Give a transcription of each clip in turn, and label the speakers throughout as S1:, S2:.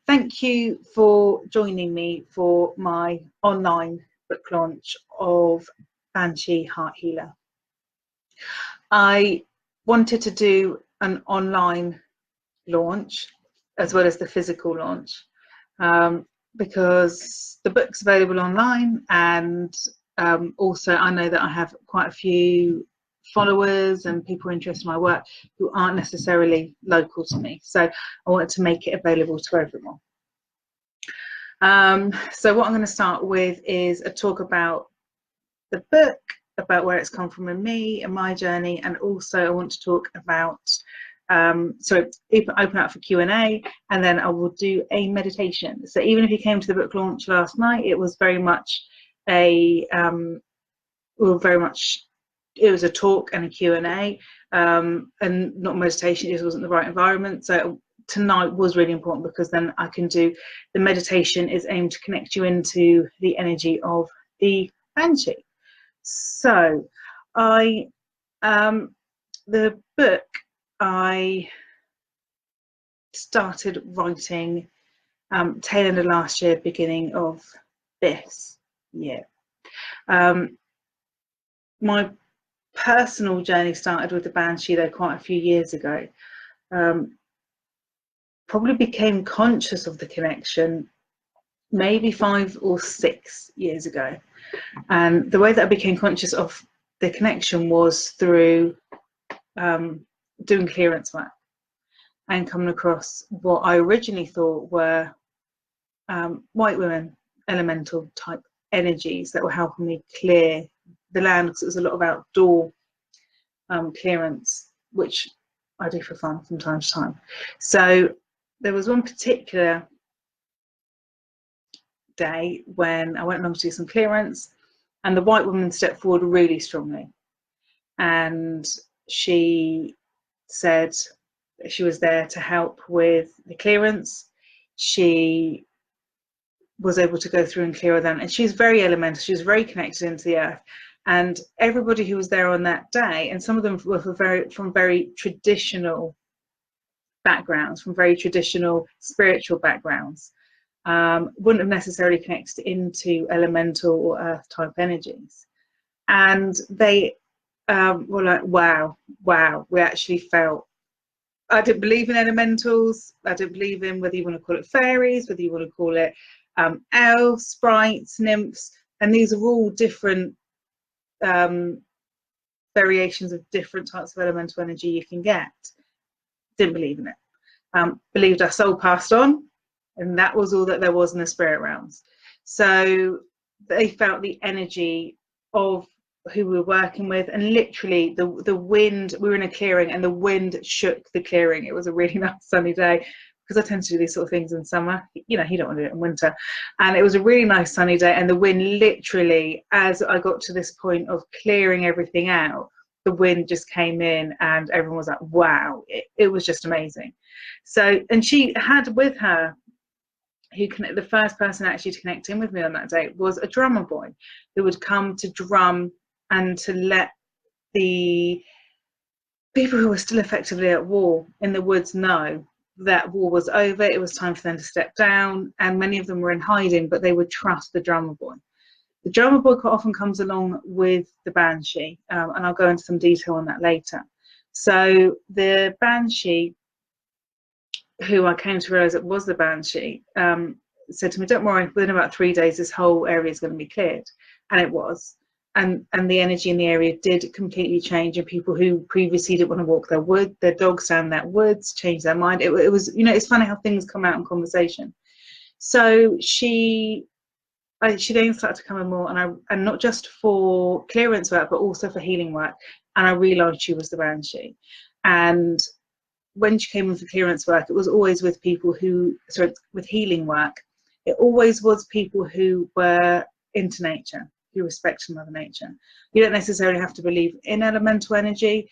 S1: Thank you for joining me for my online book launch of Banshee Heart Healer. I wanted to do an online launch as well as the physical launch because the book's available online, and also I know that I have quite a few followers and people interested in my work who aren't necessarily local to me, so I wanted to make it available to everyone. So what I'm going to start with is a talk about the book, about where it's come from in me and my journey, and also I want to talk about open up for Q&A, and then I will do a meditation. So even if you came to the book launch last night, it was very much a it was a talk and a Q&A, and not meditation. It just wasn't the right environment. So tonight was really important because then I can do the meditation is aimed to connect you into the energy of the Banshee. So the book I started writing tail end of last year, beginning of this year. My personal journey started with the Banshee though quite a few years ago. Probably became conscious of the connection maybe 5 or 6 years ago, and the way that I became conscious of the connection was through doing clearance work and coming across what I originally thought were white women elemental type energies that were helping me clear the land, because it was a lot of outdoor clearance, which I do for fun from time to time. So there was one particular day when I went along to do some clearance, and the white woman stepped forward really strongly, and she said that she was there to help with the clearance. She was able to go through and clear them, and she's very elemental, she's very connected into the earth. And everybody who was there on that day, and some of them were from very traditional backgrounds, from very traditional spiritual backgrounds, wouldn't have necessarily connected into elemental or earth type energies. And they were like, wow, we actually felt, I didn't believe in elementals, I didn't believe in whether you want to call it fairies, whether you want to call it elves, sprites, nymphs, and these are all different variations of different types of elemental energy you can get. Didn't believe in it. Believed our soul passed on, and that was all that there was in the spirit realms. So they felt the energy of who we were working with, and literally the wind, we were in a clearing and the wind shook the clearing. It was a really nice sunny day, because I tend to do these sort of things in summer, you know, you don't want to do it in winter. And it was a really nice sunny day, and the wind literally, as I got to this point of clearing everything out, the wind just came in and everyone was like, wow, it was just amazing. So, and she had with her, the first person actually to connect in with me on that day was a drummer boy who would come to drum and to let the people who were still effectively at war in the woods know that war was over, it was time for them to step down, and many of them were in hiding, but they would trust the drummer boy. The drummer boy quite often comes along with the Banshee, and I'll go into some detail on that later. So the Banshee, who I came to realise it was the Banshee, said to me, don't worry, within about 3 days this whole area is going to be cleared. And it was. And the energy in the area did completely change, and people who previously didn't want to walk their dogs down their woods changed their mind. It was, you know, it's funny how things come out in conversation. So she then started to come in more, and not just for clearance work, but also for healing work. And I realised she was the Banshee. And when she came in for clearance work, it was always with people with healing work, it always was people who were into nature, who respected Mother Nature. You don't necessarily have to believe in elemental energy,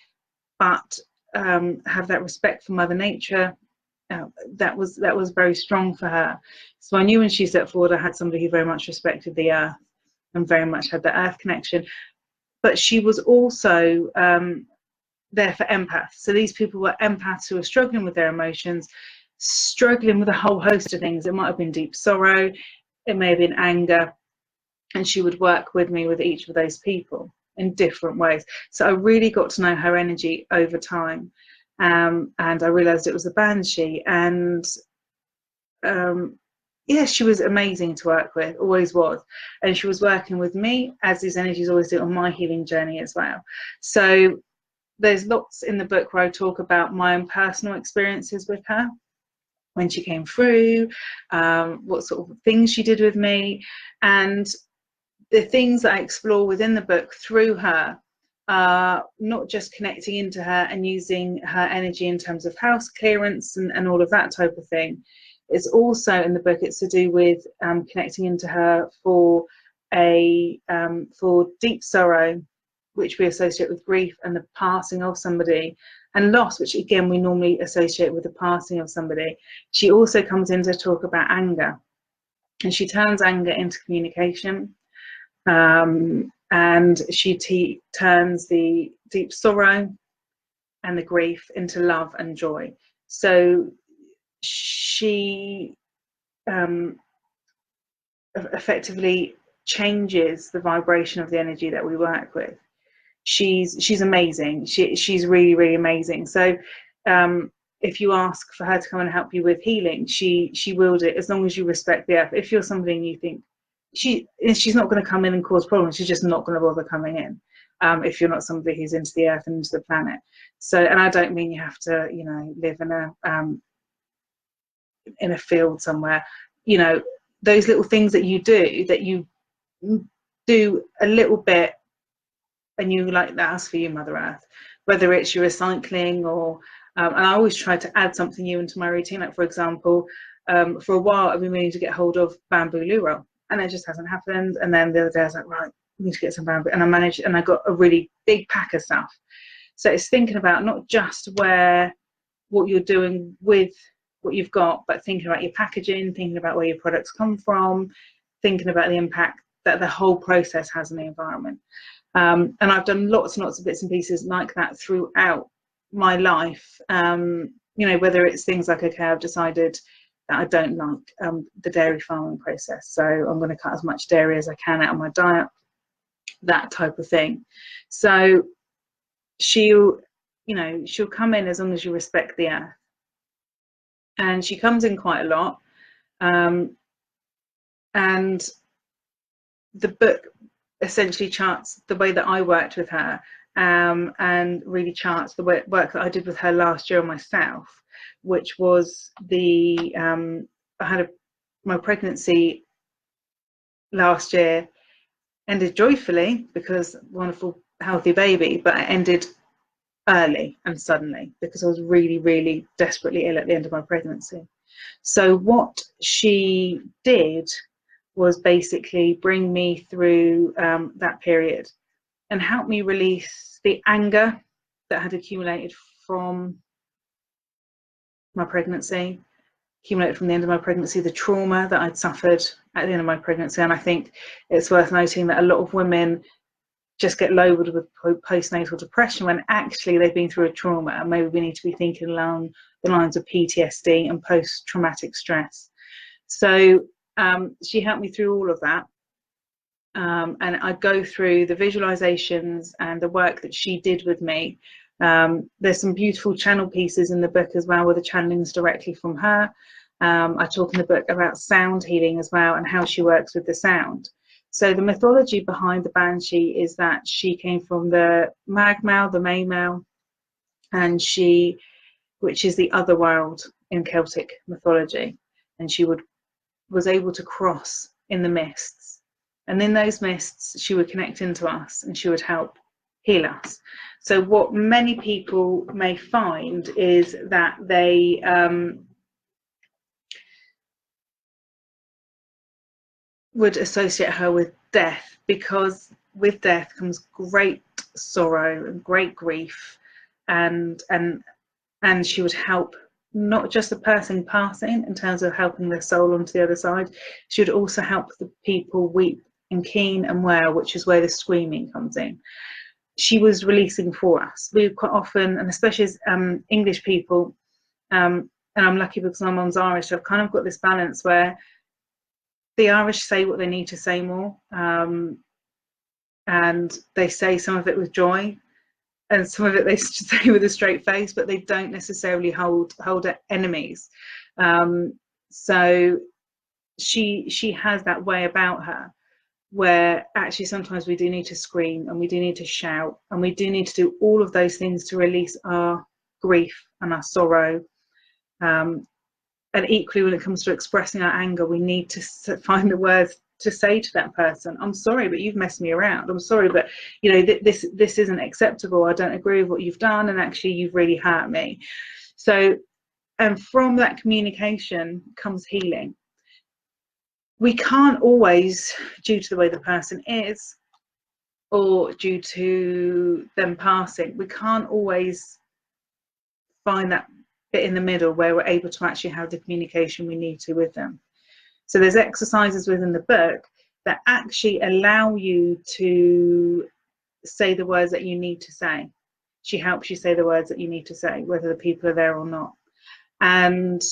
S1: but have that respect for Mother Nature. That was very strong for her. So I knew when she stepped forward, I had somebody who very much respected the earth and very much had the earth connection. But she was also there for empaths. So these people were empaths who were struggling with their emotions, struggling with a whole host of things. It might have been deep sorrow, it may have been anger, and she would work with me with each of those people in different ways. So I really got to know her energy over time, and I realized it was a Banshee, and yeah, she was amazing to work with, always was. And she was working with me, as these energies always do, on my healing journey as well. So there's lots in the book where I talk about my own personal experiences with her, when she came through, what sort of things she did with me, and the things that I explore within the book through her are not just connecting into her and using her energy in terms of house clearance and all of that type of thing. It's also in the book, it's to do with connecting into her for deep sorrow, which we associate with grief and the passing of somebody, and loss, which again we normally associate with the passing of somebody. She also comes in to talk about anger, and she turns anger into communication, and she turns the deep sorrow and the grief into love and joy. So she effectively changes the vibration of the energy that we work with. She's amazing. She's really, really amazing. So if you ask for her to come and help you with healing, she will do it, as long as you respect the earth. If you're somebody and you think she's not going to come in and cause problems, she's just not going to bother coming in. If you're not somebody who's into the earth and into the planet. So, and I don't mean you have to, you know, live in a field somewhere. You know, those little things that you do a little bit, and you like, that's for you, Mother Earth. Whether it's your recycling or and I always try to add something new into my routine. Like, for example, for a while I've been meaning to get hold of bamboo loo roll, and it just hasn't happened. And then the other day I was like, right, I need to get some bamboo, and I managed, and I got a really big pack of stuff. So it's thinking about not just what you're doing with what you've got, but thinking about your packaging, thinking about where your products come from, thinking about the impact that the whole process has on the environment. And I've done lots and lots of bits and pieces like that throughout my life. You know, whether it's things like, okay, I've decided that I don't like the dairy farming process, so I'm going to cut as much dairy as I can out of my diet, that type of thing. So she'll come in as long as you respect the earth. And she comes in quite a lot. And the book essentially charts the way that I worked with her, and really charts the work that I did with her last year on myself, which was I had my pregnancy last year ended joyfully, because wonderful healthy baby, but it ended early and suddenly because I was really, really desperately ill at the end of my pregnancy. So what she did was basically bring me through that period and help me release the anger that had accumulated from my pregnancy, accumulated from the end of my pregnancy, the trauma that I'd suffered at the end of my pregnancy. And I think it's worth noting that a lot of women just get loaded with postnatal depression when actually they've been through a trauma, and maybe we need to be thinking along the lines of PTSD and post-traumatic stress. So she helped me through all of that, and I go through the visualizations and the work that she did with me. There's some beautiful channel pieces in the book as well, with the channelings directly from her. I talk in the book about sound healing as well, and how she works with the sound. So the mythology behind the Banshee is that she came from the Magmau, the Maymau, and which is the other world in Celtic mythology, and she was able to cross in the mists, and in those mists she would connect into us, and she would help heal us. So what many people may find is that they would associate her with death, because with death comes great sorrow and great grief, and she would help not just the person passing in terms of helping their soul onto the other side, she would also help the people weep and keen and wail, which is where the screaming comes in. She was releasing for us. We quite often, and especially as English people, and and I'm lucky because my mum's Irish. I've kind of got this balance where the Irish say what they need to say more, and they say some of it with joy, and some of it they say with a straight face, but they don't necessarily hold enemies. So she has that way about her, where actually sometimes we do need to scream and we do need to shout and we do need to do all of those things to release our grief and our sorrow. And equally, when it comes to expressing our anger, we need to find the words to say to that person. I'm sorry, but you've messed me around. I'm sorry, but you know, this isn't acceptable. I don't agree with what you've done, and actually you've really hurt me. So, and from that communication comes healing. We can't always, due to the way the person is, or due to them passing, we can't always find that bit in the middle where we're able to actually have the communication we need to with them. So there's exercises within the book that actually allow you to say the words that you need to say. She helps you say the words that you need to say, whether the people are there or not. And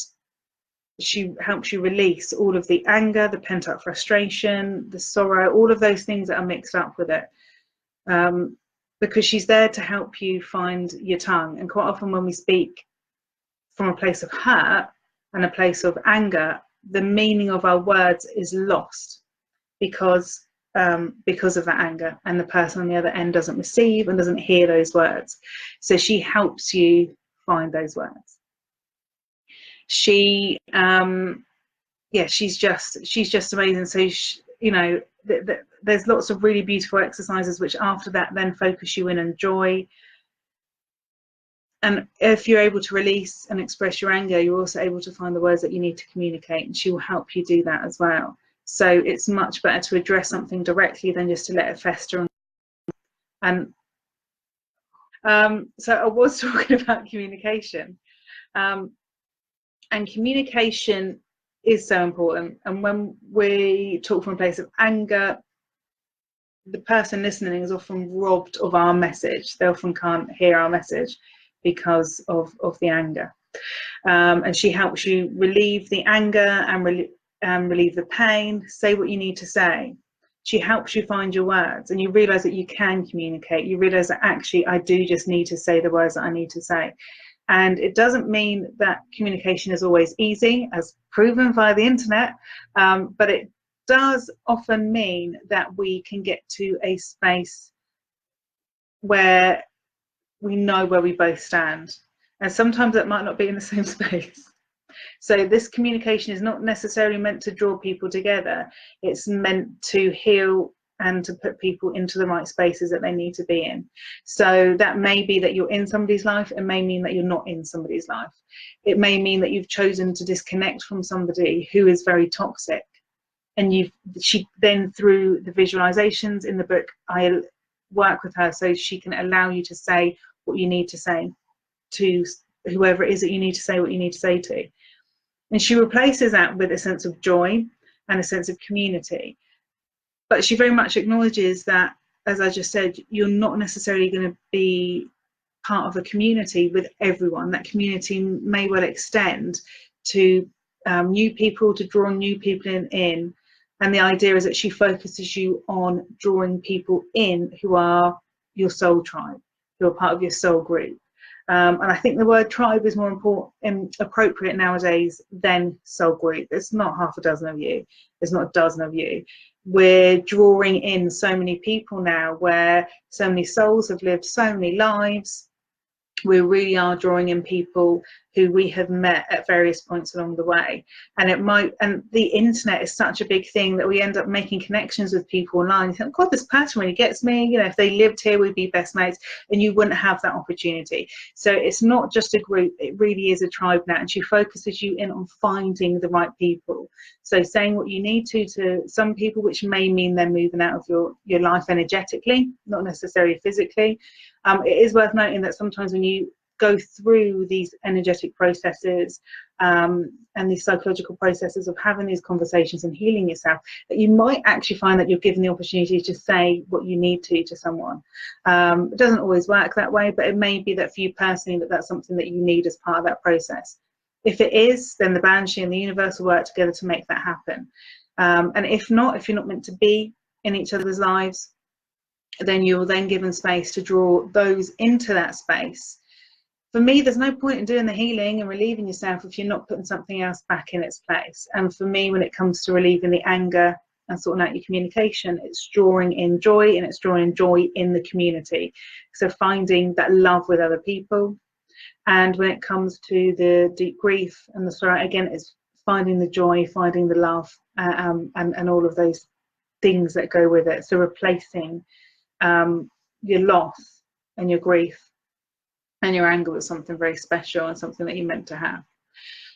S1: she helps you release all of the anger, the pent-up frustration, the sorrow, all of those things that are mixed up with it. Because she's there to help you find your tongue. And quite often when we speak from a place of hurt and a place of anger, the meaning of our words is lost because of that anger, and the person on the other end doesn't receive and doesn't hear those words. So she helps you find those words. She's just amazing. So you know, there's lots of really beautiful exercises which after that then focus you in on joy. And if you're able to release and express your anger, you're also able to find the words that you need to communicate, and she will help you do that as well. So it's much better to address something directly than just to let it fester. And so I was talking about communication, and communication is so important. And when we talk from a place of anger, the person listening is often robbed of our message. They often can't hear our message because of the anger. And she helps you relieve the anger and relieve the pain. Say what you need to say. She helps you find your words, and you realize that you can communicate. You realize that actually I do just need to say the words that I need to say. And it doesn't mean that communication is always easy, as proven via the internet, but it does often mean that we can get to a space where we know where we both stand. And sometimes that might not be in the same space. So this communication is not necessarily meant to draw people together. It's meant to heal and to put people into the right spaces that they need to be in. So that may be that you're in somebody's life. It may mean that you're not in somebody's life. It may mean that you've chosen to disconnect from somebody who is very toxic. And she then, through the visualizations in the book, I work with her so she can allow you to say what you need to say to whoever it is that you need to say what you need to say to. And she replaces that with a sense of joy and a sense of community. But she very much acknowledges that, as I just said, you're not necessarily going to be part of a community with everyone. That community may well extend to new people, to draw new people in. And the idea is that she focuses you on drawing people in who are your soul tribe, who are part of your soul group. And I think the word tribe is more appropriate nowadays than soul group. It's not half a dozen of you. It's not a dozen of you. We're drawing in so many people now, where so many souls have lived so many lives. We really are drawing in people who we have met at various points along the way. And the internet is such a big thing that we end up making connections with people online. You think, God, this person really gets me. You know, if they lived here, we'd be best mates, and you wouldn't have that opportunity. So it's not just a group, it really is a tribe now. And she focuses you in on finding the right people. So saying what you need to some people, which may mean they're moving out of your life energetically, not necessarily physically. It is worth noting that sometimes when you go through these energetic processes and these psychological processes of having these conversations and healing yourself, that you might actually find that you're given the opportunity to say what you need to someone. It doesn't always work that way, but it may be that for you personally that's something that you need as part of that process. If it is, then the Banshee and the universe will work together to make that happen. And if not, if you're not meant to be in each other's lives, then you're then given space to draw those into that space. For me, there's no point in doing the healing and relieving yourself if you're not putting something else back in its place. And for me, when it comes to relieving the anger and sorting out your communication, it's drawing in joy, and it's drawing joy in the community. So finding that love with other people. And when it comes to the deep grief and the sorrow, again, it's finding the joy, finding the love, and all of those things that go with it. So replacing your loss and your grief and your anger with something very special and something that you're meant to have.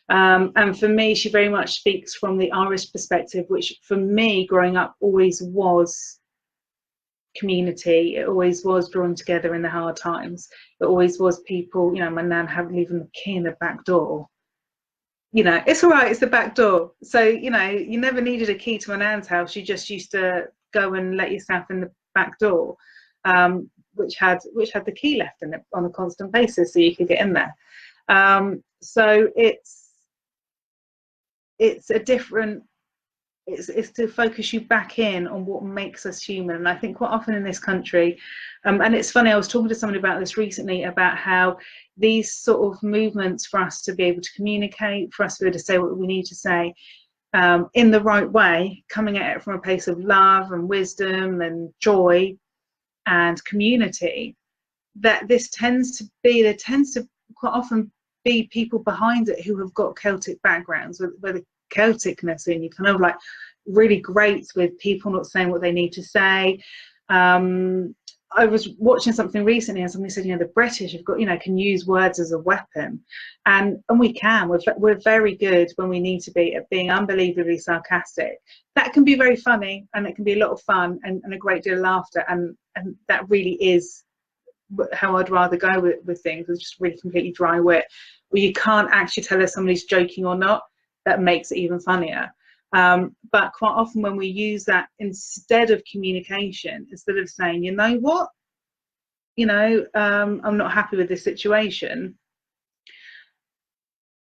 S1: And for me, she very much speaks from the Irish perspective, which for me growing up always was community. It always was drawn together in the hard times. It always was people, you know, my nan having leaving the key in the back door. You know, it's all right, it's the back door. So, you know, you never needed a key to my nan's house. You just used to go and let yourself in the back door, which had the key left in it on a constant basis, so you could get in there. So it's a different, it's to focus you back in on what makes us human. And I think quite often in this country, and it's funny, I was talking to somebody about this recently, about how these sort of movements for us to be able to communicate, for us to be able to say what we need to say in the right way, coming at it from a place of love and wisdom and joy and community, that there tends to quite often be people behind it who have got Celtic backgrounds, where the Celticness in you kind of like really great with people not saying what they need to say. I was watching something recently and somebody said, you know, the British have got, you know, can use words as a weapon, and we can. We're very good when we need to be at being unbelievably sarcastic. That can be very funny, and it can be a lot of fun and a great deal of laughter, and that really is how I'd rather go with things. It's just really completely dry wit, where you can't actually tell if somebody's joking or not. That makes it even funnier. But quite often when we use that instead of communication, instead of saying, you know what, you know, I'm not happy with this situation,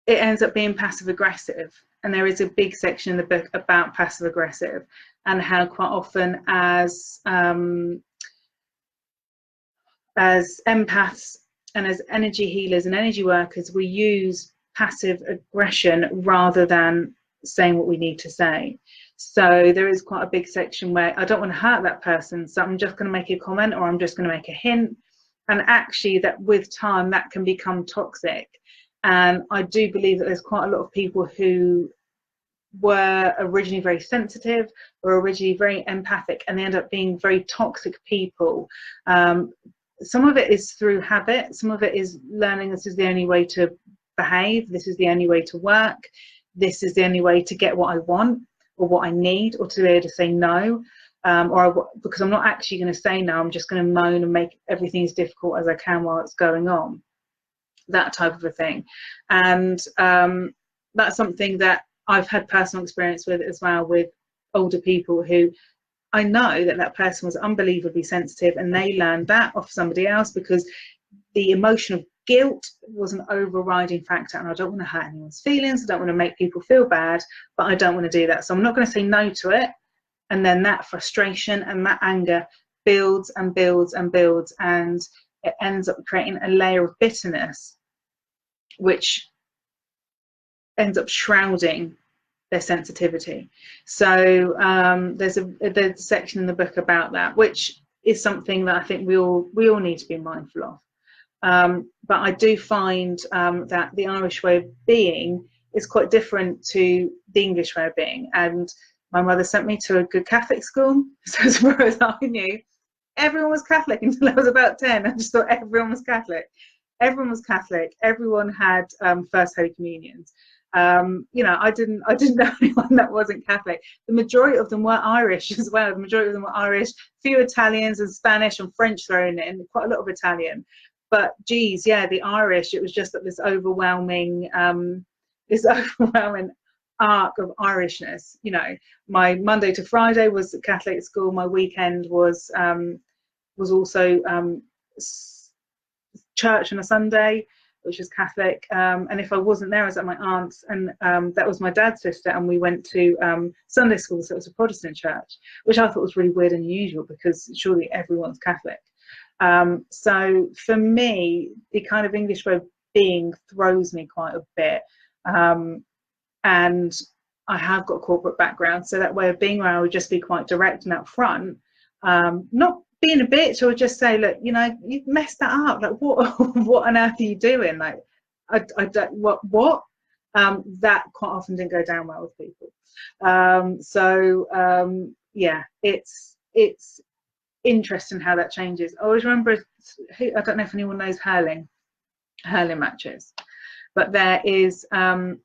S1: it ends up being passive aggressive. And there is a big section in the book about passive aggressive, and how quite often as empaths and as energy healers and energy workers, we use passive aggression rather than saying what we need to say. So there is quite a big section where I don't want to hurt that person, so I'm just going to make a comment, or I'm just going to make a hint. And actually that with time that can become toxic. And I do believe that there's quite a lot of people who were originally very sensitive or originally very empathic, and they end up being very toxic people. Some of it is through habit, some of it is learning this is the only way to behave, this is the only way to work, this is the only way to get what I want or what I need, or to be able to say no, because I'm not actually going to say no, I'm just going to moan and make everything as difficult as I can while it's going on, that type of a thing. And that's something that I've had personal experience with as well, with older people who I know that person was unbelievably sensitive, and they learned that off somebody else, because the emotion of guilt was an overriding factor. And I don't want to hurt anyone's feelings, I don't want to make people feel bad, but I don't want to do that. So I'm not going to say no to it. And then that frustration and that anger builds and builds and builds, and it ends up creating a layer of bitterness, which ends up shrouding their sensitivity. So there's a section in the book about that, which is something that I think we all need to be mindful of. But I do find that the Irish way of being is quite different to the English way of being. And my mother sent me to a good Catholic school, so as far as I knew, everyone was Catholic until I was about 10. I just thought everyone was Catholic. Everyone was Catholic. Everyone had First Holy Communions. You know, I didn't know anyone that wasn't Catholic. The majority of them were Irish as well. The majority of them were Irish, few Italians and Spanish and French thrown in, quite a lot of Italian. But geez, yeah, the Irish, it was just that this overwhelming arc of Irishness. You know, my Monday to Friday was at Catholic school. My weekend was also church on a Sunday. which was Catholic, and if I wasn't there, I was at my aunt's, and that was my dad's sister, and we went to Sunday school, so it was a Protestant church, which I thought was really weird and unusual because surely everyone's Catholic. So for me, the kind of English way of being throws me quite a bit, and I have got a corporate background, so that way of being where I would just be quite direct and upfront, not being a bitch, or just say, look, you know, you've messed that up. Like, what, what on earth are you doing? Like, I don't, what? That quite often didn't go down well with people. Yeah, it's interesting how that changes. I always remember, I don't know if anyone knows hurling matches, but there is a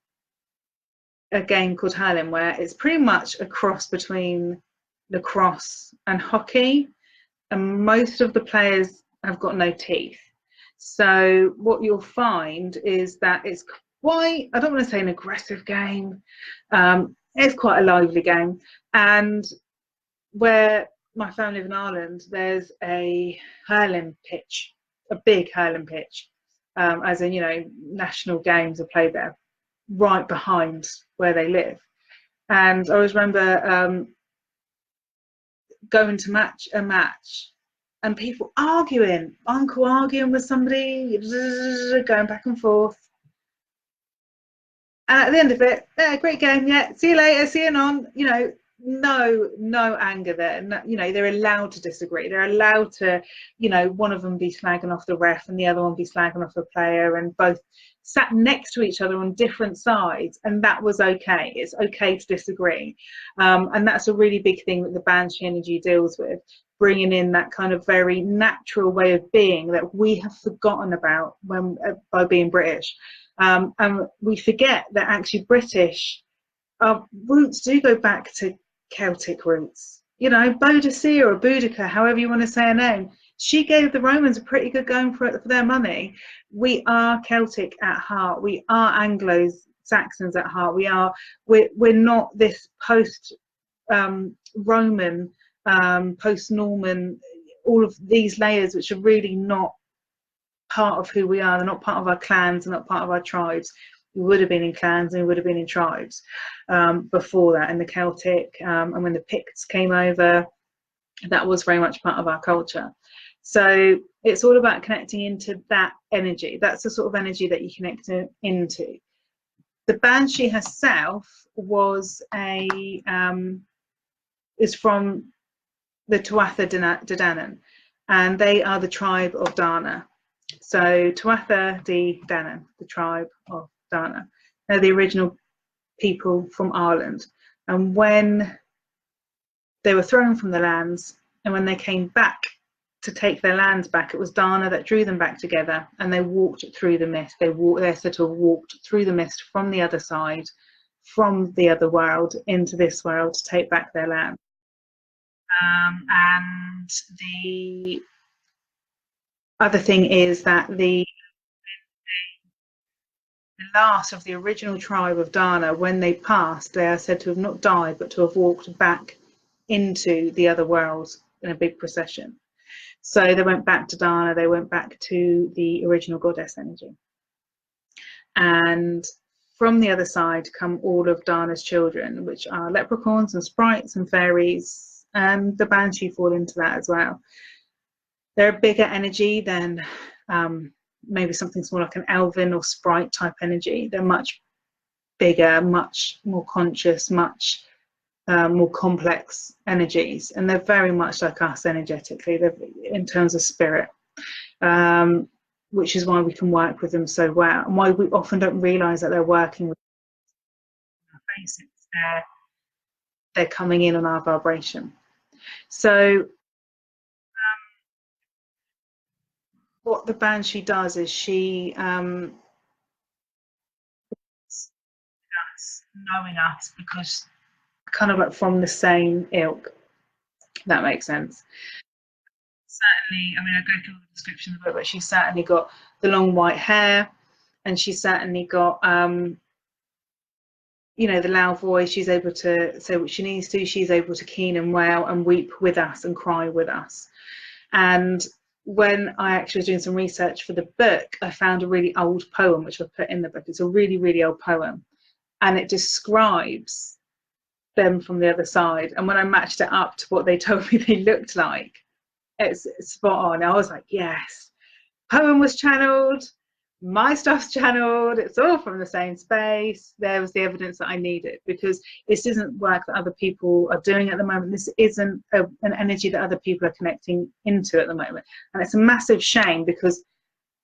S1: game called hurling where it's pretty much a cross between lacrosse and hockey, and most of the players have got no teeth. So what you'll find is that it's quite, I don't want to say an aggressive game, it's quite a lively game. And where my family live in Ireland, there's a hurling pitch, a big hurling pitch, as in, you know, national games are played there, right behind where they live. And I always remember going to a match and people arguing, uncle arguing with somebody, going back and forth. And at the end of it, yeah, great game, yeah, see you later, see you on, you know, no anger there. No, you know, they're allowed to disagree. They're allowed to, you know, one of them be slagging off the ref and the other one be slagging off the player, and both sat next to each other on different sides, and that was okay. It's okay to disagree, and that's a really big thing that the Banshee energy deals with, bringing in that kind of very natural way of being that we have forgotten about when by being British, and we forget that actually British roots do go back to Celtic roots. You know, Boadicea or Boudica, however you want to say her name, she gave the Romans a pretty good going for their money. We are Celtic at heart. We are Anglo-Saxons at heart. We're not this post Roman, post Norman, all of these layers which are really not part of who we are. They're not part of our clans, they're not part of our tribes. We would have been in clans and we would have been in tribes before that, in the Celtic, and when the Picts came over, that was very much part of our culture. So it's all about connecting into that energy. That's the sort of energy that you connect into. The Banshee herself was is from the Tuatha De Danann, and they are the tribe of Dana. So Tuatha De Danann, the tribe of Dana, they're the original people from Ireland, and when they were thrown from the lands and when they came back to take their lands back, it was Dana that drew them back together, and they walked through the mist. They sort of walked through the mist from the other side, from the other world into this world to take back their land. And the other thing is that the last of the original tribe of Dana, when they passed, they are said to have not died, but to have walked back into the other world in a big procession. So they went back to Dana, they went back to the original goddess energy. And from the other side come all of Dana's children, which are leprechauns and sprites and fairies, and the Banshee fall into that as well. They're a bigger energy than maybe something small like an elven or sprite type energy. They're much bigger, much more conscious, much more complex energies, and they're very much like us energetically. They're, in terms of spirit, which is why we can work with them so well, and why we often don't realize that they're working with our faces. They're coming in on our vibration. So what the Banshee does is she us, knowing us, because kind of like from the same ilk. That makes sense. Certainly, I mean, I go through the description of it, but she's certainly got the long white hair, and she's certainly got you know, the loud voice. She's able to say what she needs to. She's able to keen and wail and weep with us and cry with us. And when I actually was doing some research for the book, I found a really old poem, which I've put in the book. It's a really, really old poem, and it describes them from the other side. And when I matched it up to what they told me they looked like, it's spot on. I was like, yes, poem was channeled, my stuff's channeled, it's all from the same space. There was the evidence that I needed, because this isn't work that other people are doing at the moment. This isn't an energy that other people are connecting into at the moment. And it's a massive shame, because,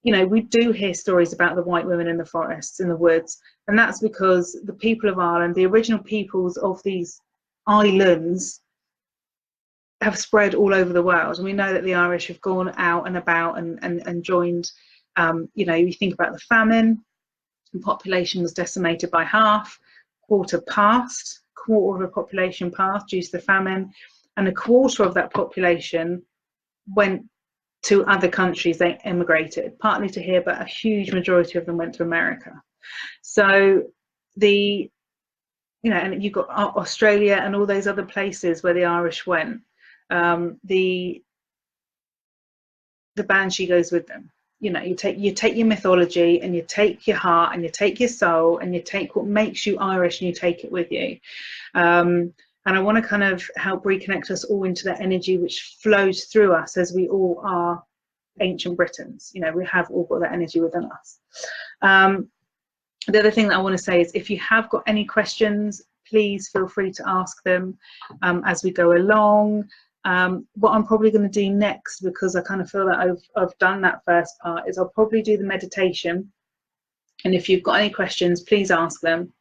S1: you know, we do hear stories about the white women in the forests, in the woods, and that's because the people of Ireland, the original peoples of these islands, have spread all over the world. And we know that the Irish have gone out and about and joined. You know, you think about the famine, the population was decimated by half, quarter of the population passed due to the famine, and a quarter of that population went to other countries. They emigrated, partly to here, but a huge majority of them went to America. So the, you know, and you've got Australia and all those other places where the Irish went. The Banshee goes with them. You know, you take your mythology, and you take your heart, and you take your soul, and you take what makes you Irish, and you take it with you. And I want to kind of help reconnect us all into that energy which flows through us, as we all are ancient Britons. You know, we have all got that energy within us. The other thing that I want to say is, if you have got any questions, please feel free to ask them as we go along. What I'm probably going to do next, because I kind of feel that I've done that first part, is I'll probably do the meditation. And if you've got any questions, please ask them.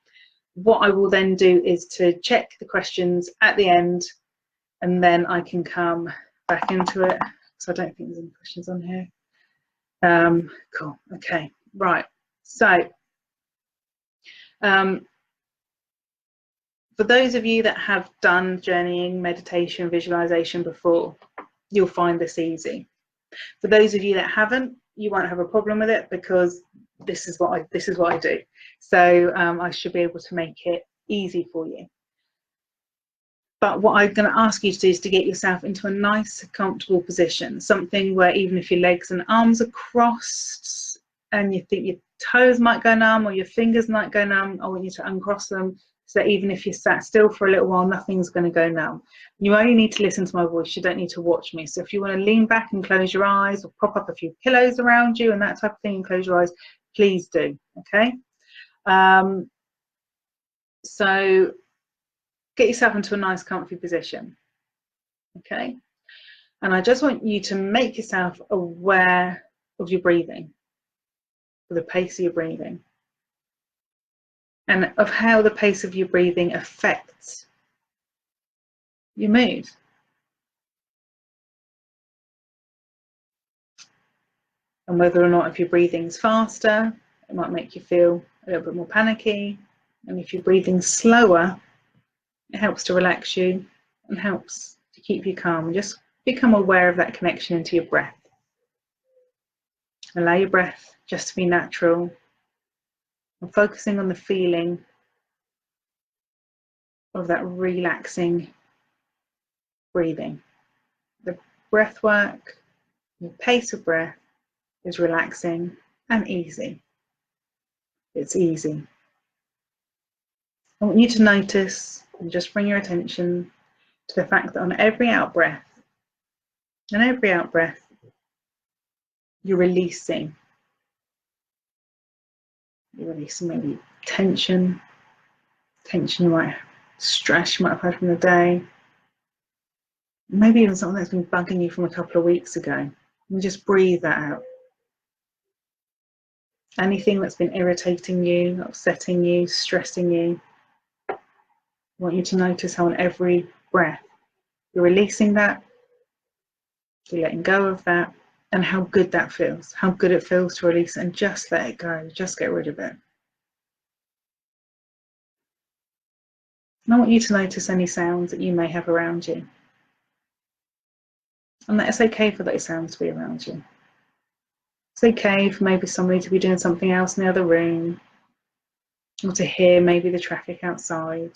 S1: What I will then do is to check the questions at the end, and then I can come back into it. So I don't think there's any questions on here. Cool. Okay. Right. So for those of you that have done journeying, meditation, visualization before, you'll find this easy. For those of you that haven't, you won't have a problem with it, because this is what I do. So I should be able to make it easy for you. But what I'm going to ask you to do is to get yourself into a nice, comfortable position, something where even if your legs and arms are crossed and you think your toes might go numb or your fingers might go numb, I want you to uncross them, so that even if you sat still for a little while, nothing's going to go numb. You only need to listen to my voice. You don't need to watch me. So if you want to lean back and close your eyes, or prop up a few pillows around you and that type of thing and close your eyes, please do. Okay. So get yourself into a nice, comfy position. Okay. And I just want you to make yourself aware of your breathing, of the pace of your breathing, and of how the pace of your breathing affects your mood. And whether or not, if your breathing's faster, it might make you feel a little bit more panicky. And if you're breathing slower, it helps to relax you and helps to keep you calm. Just become aware of that connection into your breath. Allow your breath just to be natural, and focusing on the feeling of that relaxing breathing. The breath work, the pace of breath is relaxing and easy. It's easy. I want you to notice and just bring your attention to the fact that on every out breath, you're releasing. You're releasing maybe tension you might, stress you might have had from the day, maybe even something that's been bugging you from a couple of weeks ago. And just breathe that out. Anything that's been irritating you, upsetting you, stressing you, I want you to notice how on every breath you're releasing that, you're letting go of that, and how good that feels, how good it feels to release and just let it go, just get rid of it. And I want you to notice any sounds that you may have around you. And that it's okay for those sounds to be around you. It's okay for maybe somebody to be doing something else in the other room, or to hear maybe the traffic outside.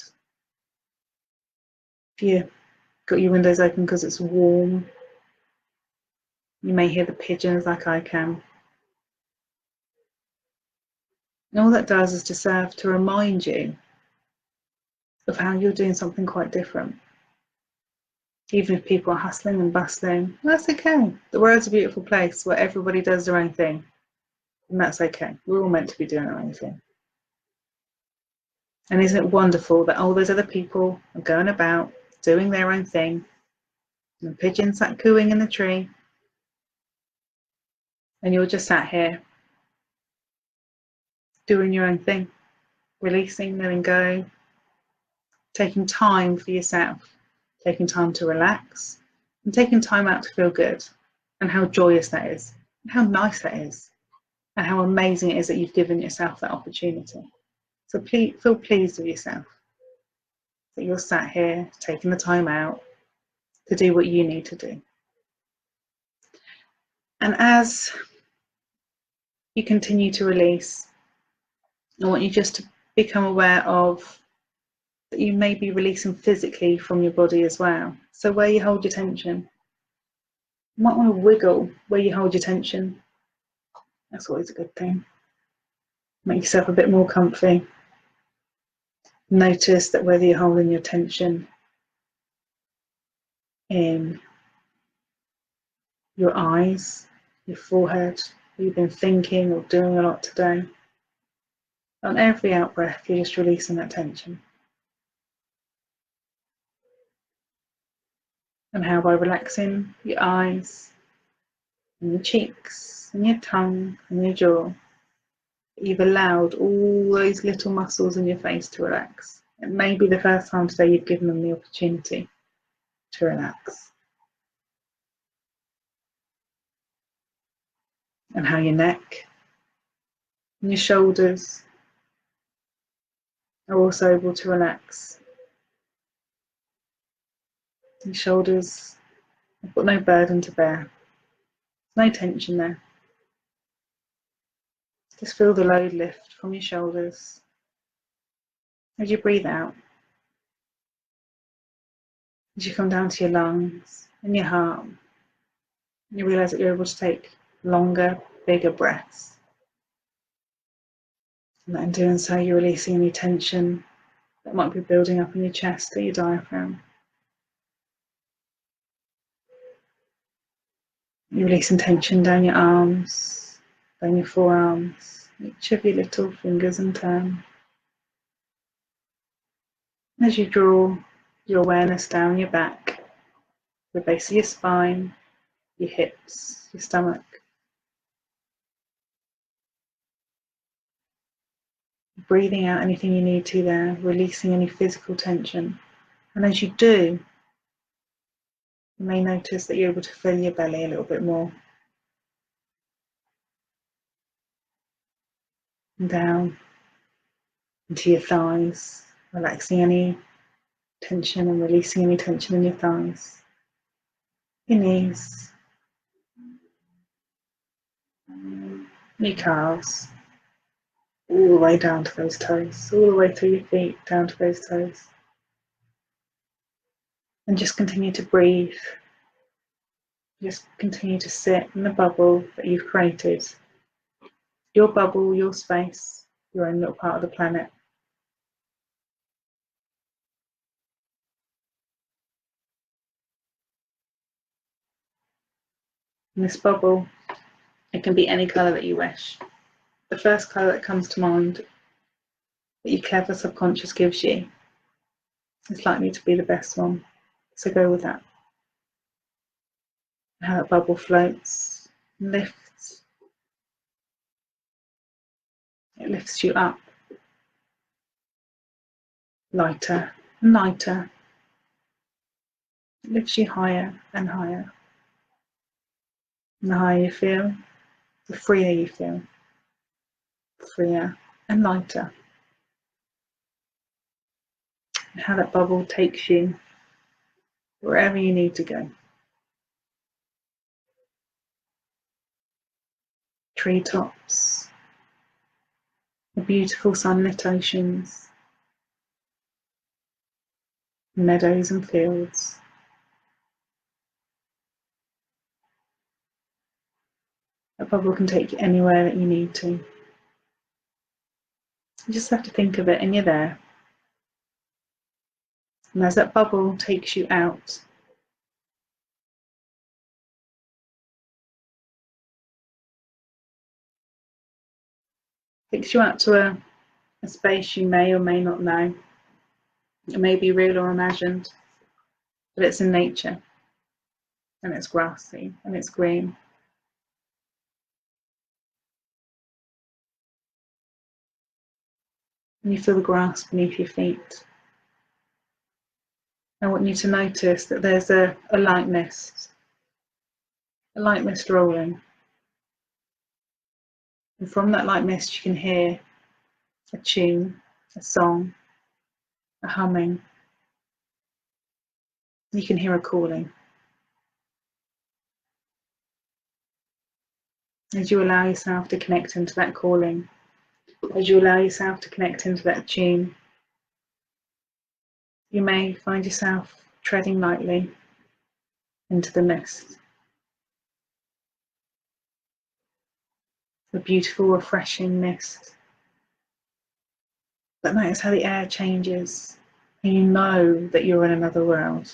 S1: If you've got your windows open because it's warm, You may hear the pigeons like I can. And all that does is to serve to remind you of how you're doing something quite different. Even if people are hustling and bustling, that's okay. The world's a beautiful place where everybody does their own thing, and that's okay. We're all meant to be doing our own thing. And isn't it wonderful that all those other people are going about doing their own thing, and the pigeons sat cooing in the tree, and you're just sat here doing your own thing, releasing, letting go, taking time for yourself, taking time to relax, and taking time out to feel good, and how joyous that is, and how nice that is, and how amazing it is that you've given yourself that opportunity. So please, feel pleased with yourself that you're sat here taking the time out to do what you need to do. And as you continue to release, I want you just to become aware of that you may be releasing physically from your body as well. So where you hold your tension, you might want to wiggle where you hold your tension. That's always a good thing. Make yourself a bit more comfy. Notice that whether you're holding your tension in your eyes, your forehead, you've been thinking or doing a lot today. On every out breath, you're just releasing that tension. And how by relaxing your eyes and your cheeks and your tongue and your jaw, you've allowed all those little muscles in your face to relax. It may be the first time today you've given them the opportunity to relax. And how your neck and your shoulders are also able to relax. Your shoulders have got no burden to bear. There's no tension there. Just feel the load lift from your shoulders as you breathe out. As you come down to your lungs and your heart, you realise that you're able to take longer, bigger breaths. And in doing so, you're releasing any tension that might be building up in your chest or your diaphragm. You're releasing tension down your arms, down your forearms, each of your little fingers and toes. As you draw your awareness down your back, the base of your spine, your hips, your stomach. Breathing out anything you need to there, releasing any physical tension. And as you do, you may notice that you're able to fill your belly a little bit more. And down into your thighs, relaxing any tension and releasing any tension in your thighs, your knees, your calves, all the way down to those toes, all the way through your feet, down to those toes. And just continue to breathe. Just continue to sit in the bubble that you've created. Your bubble, your space, your own little part of the planet. In this bubble, it can be any colour that you wish. The first colour that comes to mind that your clever subconscious gives you is likely to be the best one. So go with that. How that bubble floats, lifts. It lifts you up. Lighter and lighter. It lifts you higher and higher. And the higher you feel, the freer you feel. Freer and lighter. And how that bubble takes you wherever you need to go. Treetops, the beautiful sunlit oceans, meadows and fields. That bubble can take you anywhere that you need to. You just have to think of it and you're there. And as that bubble takes you out, takes you out to a space you may or may not know. It may be real or imagined, but it's in nature, and it's grassy, and it's green. And you feel the grass beneath your feet. I want you to notice that there's a light mist rolling. And from that light mist you can hear a tune, a song, a humming. You can hear a calling. As you allow yourself to connect into that calling, as you allow yourself to connect into that tune, you may find yourself treading lightly into the mist. The beautiful, refreshing mist. But notice how the air changes, and you know that you're in another world.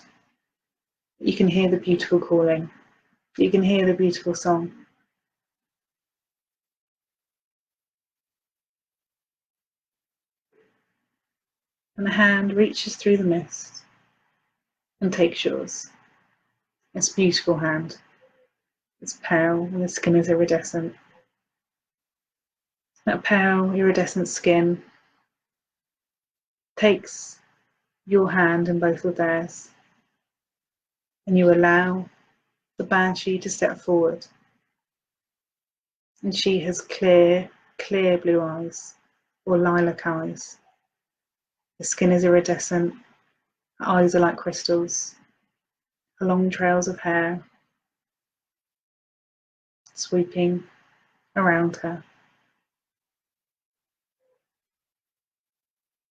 S1: You can hear the beautiful calling. You can hear the beautiful song. And a hand reaches through the mist and takes yours. It's a beautiful hand. It's pale and the skin is iridescent. That pale, iridescent skin takes your hand in both of theirs, and you allow the Banshee to step forward. And she has clear blue eyes, or lilac eyes. The skin is iridescent, her eyes are like crystals, her long trails of hair sweeping around her.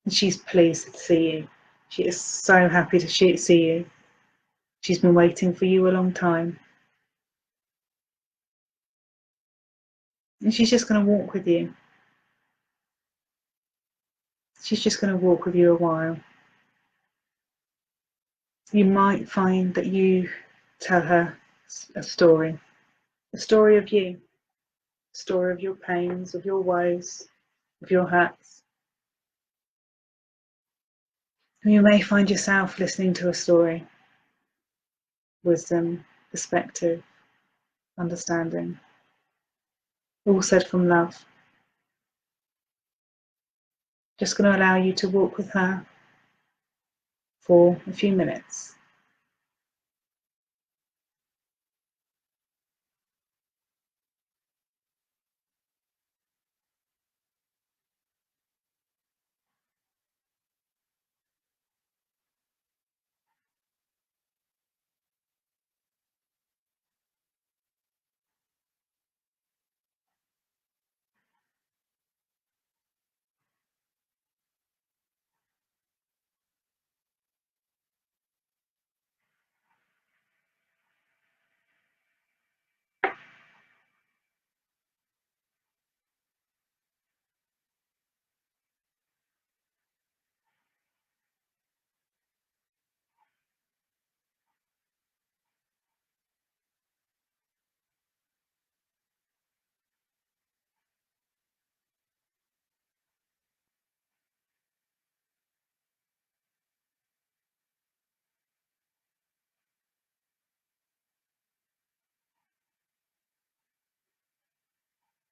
S1: And she's pleased to see you. She is so happy to see you. She's been waiting for you a long time. And she's just going to walk with you. She's just going to walk with you a while. You might find that you tell her a story of you, a story of your pains, of your woes, of your hurts. And you may find yourself listening to a story, wisdom, perspective, understanding, all said from love. Just going to allow you to walk with her for a few minutes.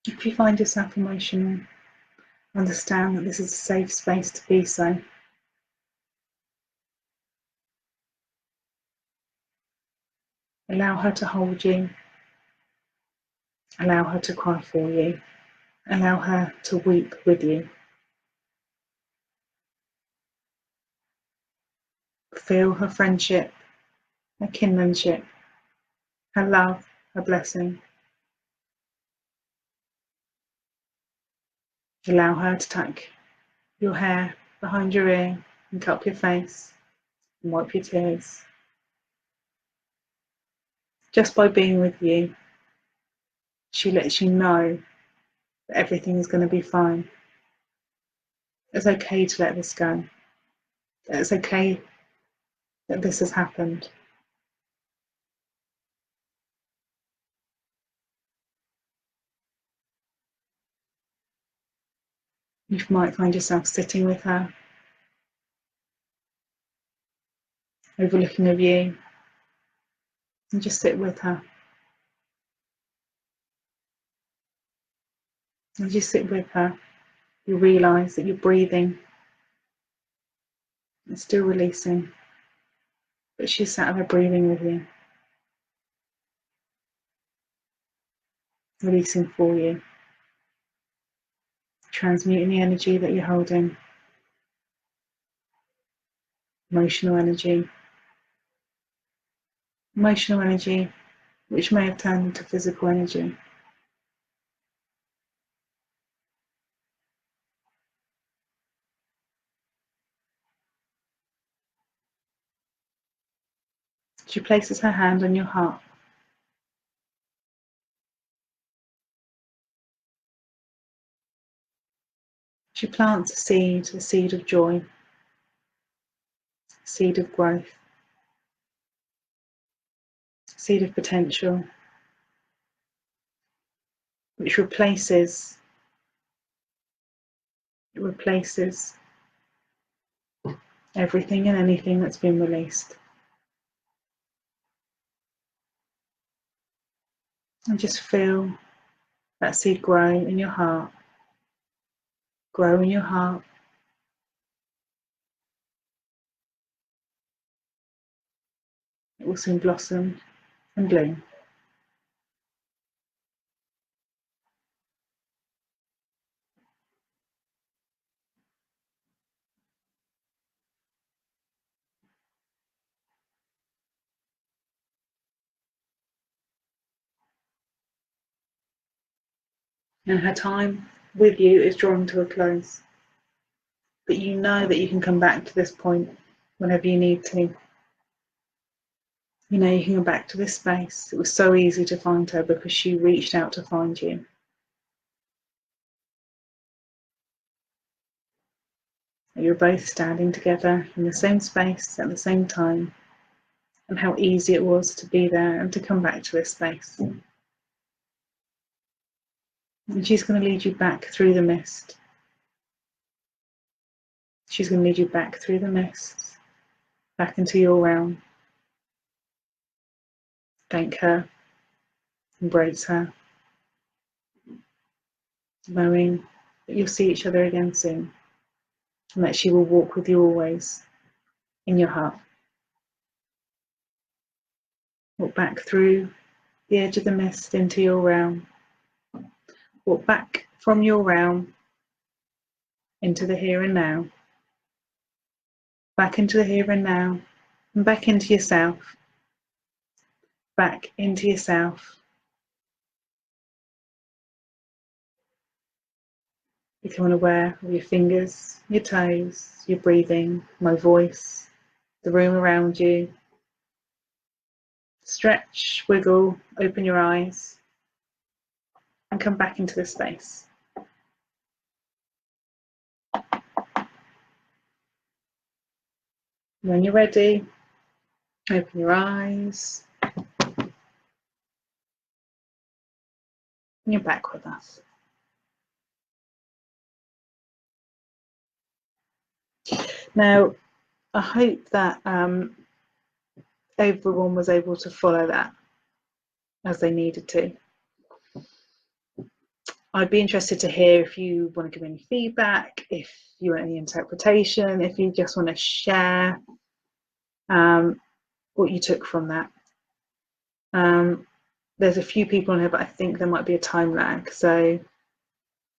S1: If you find yourself emotional, understand that this is a safe space to be so. Allow her to hold you. Allow her to cry for you. Allow her to weep with you. Feel her friendship, her kinship, her love, her blessing. Allow her to tuck your hair behind your ear and cup your face and wipe your tears. Just by being with you, She lets you know that everything is going to be fine. It's okay to let this go. It's okay that this has happened. You might find yourself sitting with her, overlooking a view, and just sit with her. As you sit with her, you realise that you're breathing and still releasing, but she's sat there breathing with you, releasing for you, transmuting the energy that you're holding, emotional energy which may have turned into physical energy. She places her hand on your heart. She plants a seed of joy, a seed of growth, a seed of potential, which replaces everything and anything that's been released. And just feel that seed grow in your heart, grow in your heart. It will soon blossom and bloom. And her time with you is drawing to a close. But you know that you can come back to this point whenever you need to. You know you can go back to this space. It was so easy to find her because she reached out to find you. You're both standing together in the same space at the same time, and how easy it was to be there and to come back to this space. And she's going to lead you back through the mist. She's going to lead you back through the mist, back into your realm. Thank her, embrace her, knowing that you'll see each other again soon, and that she will walk with you always in your heart. Walk back through the edge of the mist into your realm. Walk back from your realm into the here and now. Back into the here and now, and back into yourself. Back into yourself. Becoming aware of your fingers, your toes, your breathing, my voice, the room around you. Stretch, wiggle, open your eyes, and come back into the space. When you're ready, open your eyes, and you're back with us. Now, I hope that everyone was able to follow that as they needed to. I'd be interested to hear if you want to give any feedback, if you want any interpretation, if you just want to share what you took from that. There's a few people on here, but I think there might be a time lag. So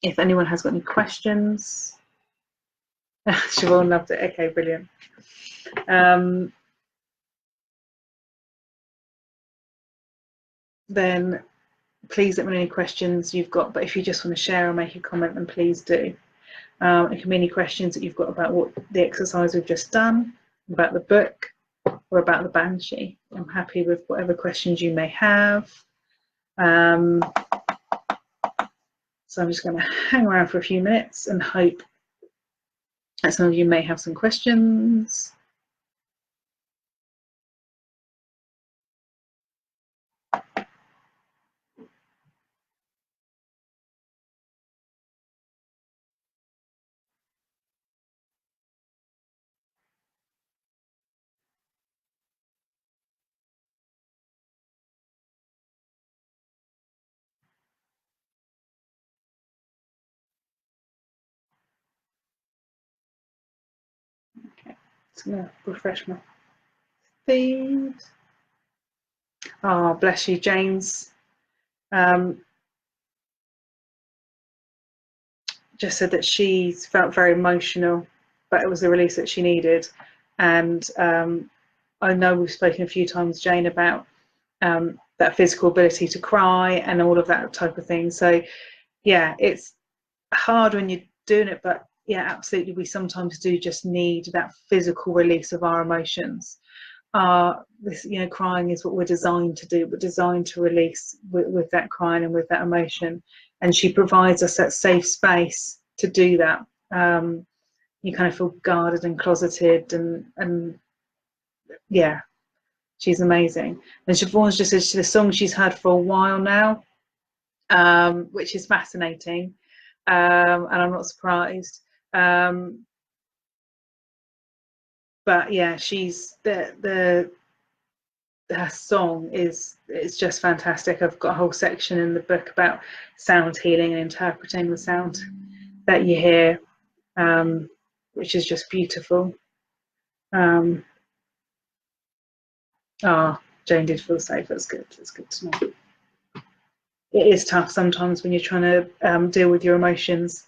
S1: if anyone has got any questions, Siobhan loved it. Okay, brilliant. Then please let me know any questions you've got. But if you just want to share or make a comment, then please do. It can be any questions that you've got about what the exercise we've just done, about the book, or about the Banshee. I'm happy with whatever questions you may have. So I'm just going to hang around for a few minutes and hope that some of you may have some questions. Okay, just going to refresh my feed. Oh, bless you, James. Just said that she felt very emotional, but it was the release that she needed. And I know we've spoken a few times, Jane, about that physical ability to cry and all of that type of thing. So yeah, it's hard when you're doing it, but yeah, absolutely, we sometimes do just need that physical release of our emotions. This, you know, crying is what we're designed to do. We're designed to release with that crying and with that emotion, and she provides us that safe space to do that. You kind of feel guarded and closeted, and yeah, she's amazing. And Siobhan's just said the song she's had for a while now, which is fascinating, and I'm not surprised. But yeah, she's her song is just fantastic. I've got a whole section in the book about sound healing and interpreting the sound that you hear, which is just beautiful. Oh, Jane did feel safe. That's good. That's good to know. It is tough sometimes when you're trying to deal with your emotions,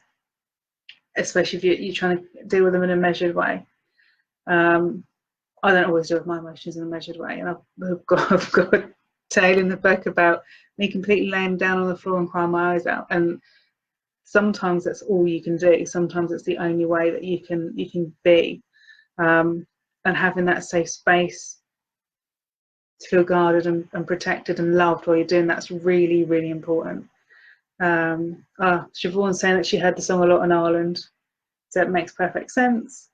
S1: especially if you're trying to deal with them in a measured way. I don't always deal with my emotions in a measured way, and I've got a tale in the book about me completely laying down on the floor and crying my eyes out. And sometimes that's all you can do. Sometimes it's the only way that you can be, and having that safe space to feel guarded and protected and loved while you're doing that's really, really important. Siobhan's saying that she heard the song a lot in Ireland, so it makes perfect sense.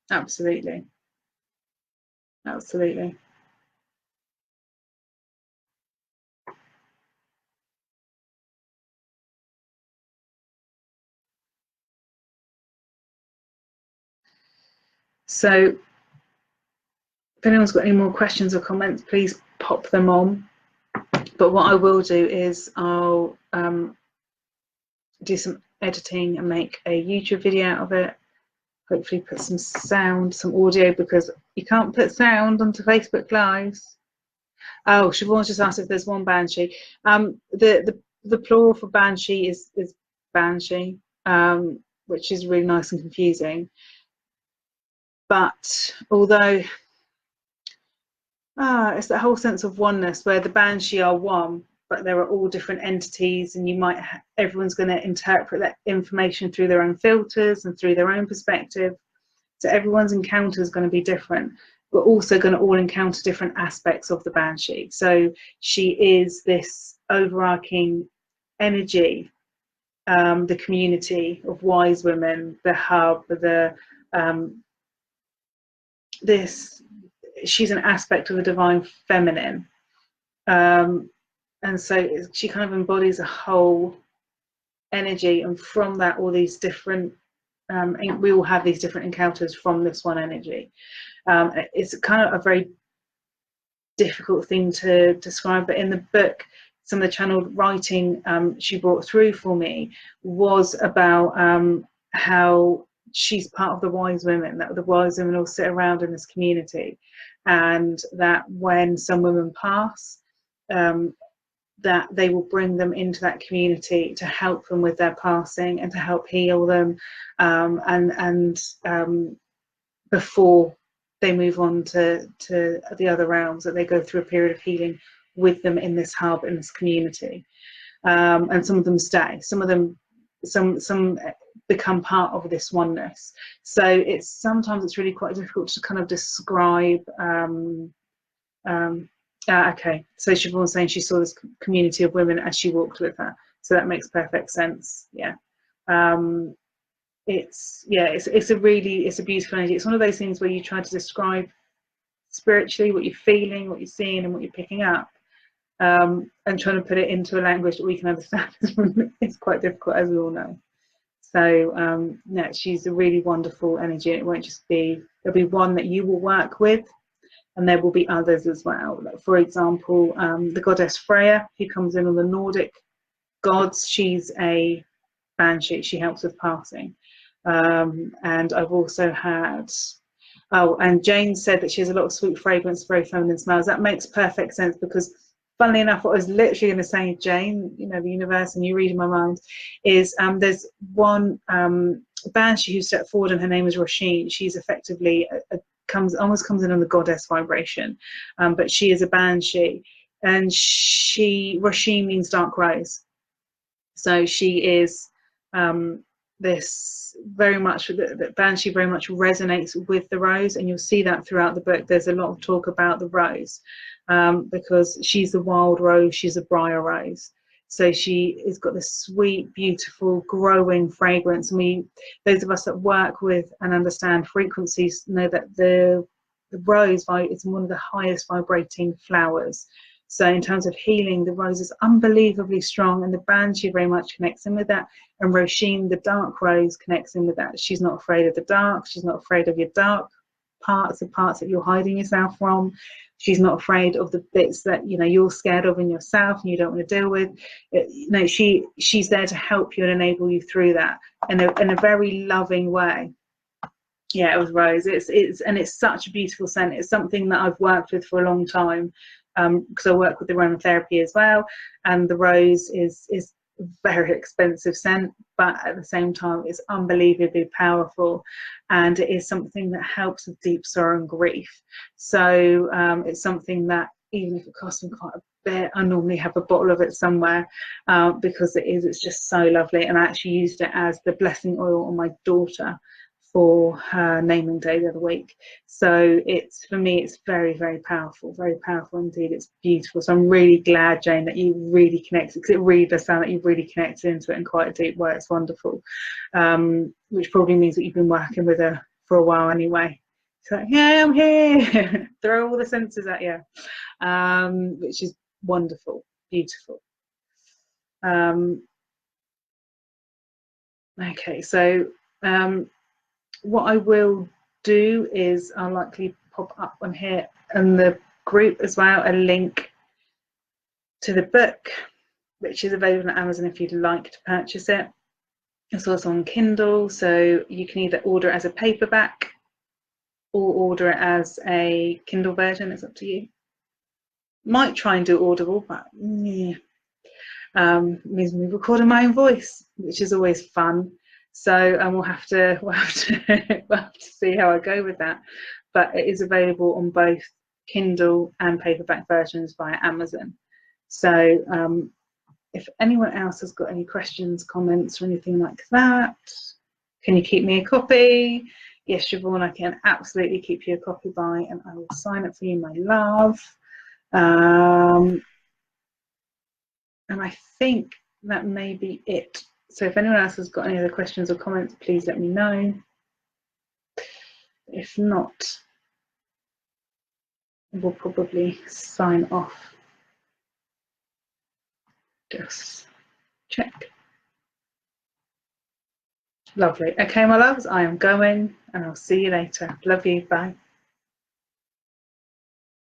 S1: Absolutely. Absolutely. So if anyone's got any more questions or comments, please pop them on. But what I will do is I'll do some editing and make a YouTube video out of it. Hopefully put some sound, some audio, because you can't put sound onto Facebook Lives. Oh, Siobhan's just asked if there's one Banshee. The plural for Banshee is Banshee, which is really nice and confusing. But although it's that whole sense of oneness where the Banshee are one, but there are all different entities, and you might everyone's going to interpret that information through their own filters and through their own perspective. So everyone's encounter is going to be different. We're also going to all encounter different aspects of the Banshee. So she is this overarching energy, the community of wise women, the hub, she's an aspect of the divine feminine, and so she kind of embodies a whole energy, and from that all these different we all have these different encounters from this one energy. It's kind of a very difficult thing to describe, but in the book some of the channeled writing she brought through for me was about how she's part of the wise women, that the wise women all sit around in this community, and that when some women pass, that they will bring them into that community to help them with their passing and to help heal them, and before they move on to the other realms, that they go through a period of healing with them in this hub, in this community. And some of them stay, some of them, some become part of this oneness. So it's sometimes it's really quite difficult to kind of describe. Okay, so Siobhan was saying she saw this community of women as she walked with her. So that makes perfect sense. Yeah. It's a beautiful energy. It's one of those things where you try to describe spiritually what you're feeling, what you're seeing, and what you're picking up, and trying to put it into a language that we can understand is quite difficult, as we all know. So she's a really wonderful energy. It won't just be, there'll be one that you will work with, and there will be others as well. Like, for example, the goddess Freya, who comes in on the Nordic gods, she's a Banshee. She helps with passing. And I've also had, and Jane said that she has a lot of sweet fragrance, very feminine smells. That makes perfect sense, because funnily enough, what I was literally going to say, Jane, you know, the universe, and you read in my mind, is there's one Banshee who stepped forward, and her name is Roisin. She's effectively almost comes in on the goddess vibration, but she is a Banshee, and Roisin means dark rose. So she is this very much, that Banshee very much resonates with the rose, and you'll see that throughout the book. There's a lot of talk about the rose, because she's the wild rose, she's a briar rose. So she has got this sweet, beautiful, growing fragrance. And those of us that work with and understand frequencies, know that the rose is one of the highest vibrating flowers. So in terms of healing, the rose is unbelievably strong, and the Banshee very much connects in with that. And Roisin, the dark rose, connects in with that. She's not afraid of the dark. She's not afraid of your dark parts, the parts that you're hiding yourself from. She's not afraid of the bits that, you know, you're scared of in yourself and you don't want to deal with. You know, she's there to help you and enable you through that in a very loving way. Yeah, it was rose. It's such a beautiful scent. It's something that I've worked with for a long time, because I work with the aromatherapy as well, and the rose is a very expensive scent, but at the same time it's unbelievably powerful, and it is something that helps with deep sorrow and grief. So it's something that, even if it costs me quite a bit, I normally have a bottle of it somewhere, because it's just so lovely. And I actually used it as the blessing oil on my daughter for her naming day the other week. So for me it's very, very powerful indeed. It's beautiful. So I'm really glad, Jane, that you really connected, because it really does sound like you've really connected into it in quite a deep way. It's wonderful, which probably means that you've been working with her for a while anyway. So yeah, I'm here. Throw all the senses at you, which is wonderful, beautiful. Okay, so what I will do is I'll likely pop up on here in the group as well a link to the book, which is available on Amazon if you'd like to purchase it. It's also on Kindle, so you can either order it as a paperback or order it as a Kindle version. It's up to you. Might try and do Audible, but yeah, means me recording my own voice, which is always fun. So we'll have to see how I go with that. But it is available on both Kindle and paperback versions via Amazon. So if anyone else has got any questions, comments, or anything like that, can you keep me a copy? Yes, Siobhan, I can absolutely keep you a copy by, and I will sign it for you, my love. And I think that may be it. So if anyone else has got any other questions or comments, please let me know. If not, we'll probably sign off. Just check. Lovely. Okay, my loves, I am going, and I'll see you later. Love you. Bye.